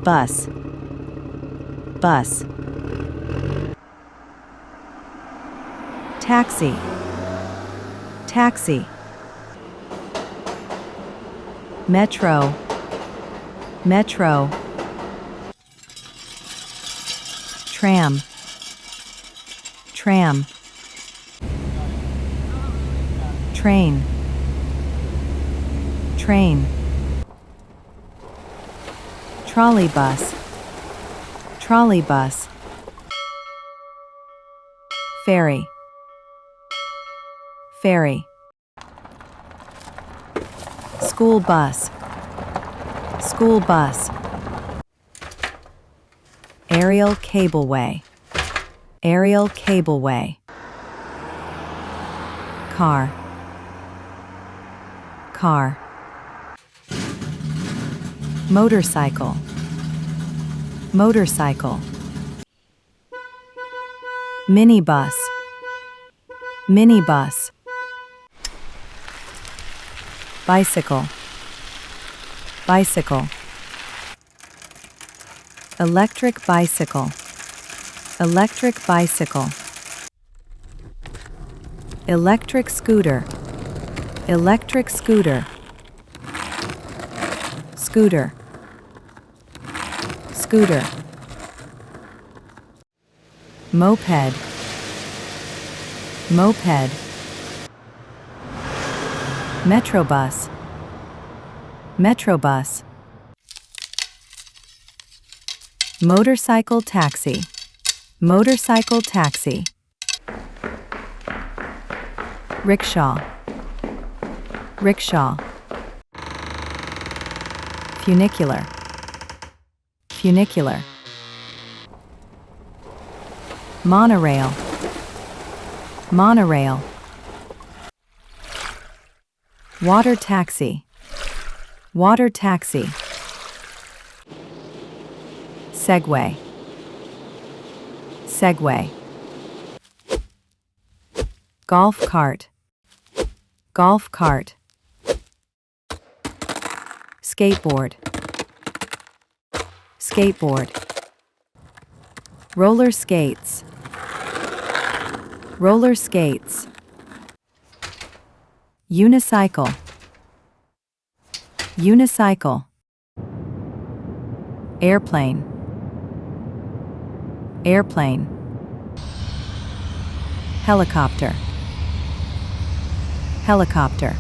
bus, bus. Taxi, taxi. Metro, metro. Tram, tram. Train, train. Trolleybus, trolleybus. Ferry, ferry. School bus, school bus. Aerial cableway, aerial cableway. Car, car. Motorcycle, motorcycle. Minibus, minibus. Bicycle, bicycle. Electric bicycle, electric bicycle. Electric scooter, electric scooter. Scooter, scooter. Moped, moped. Metrobus, metrobus. Motorcycle taxi, motorcycle taxi. Rickshaw, rickshaw. Funicular, funicular. Monorail, monorail. Water taxi, water taxi. Segway, segway. Golf cart, golf cart. Skateboard, skateboard. Roller skates, roller skates. Unicycle, unicycle. Airplane, airplane. Helicopter, helicopter.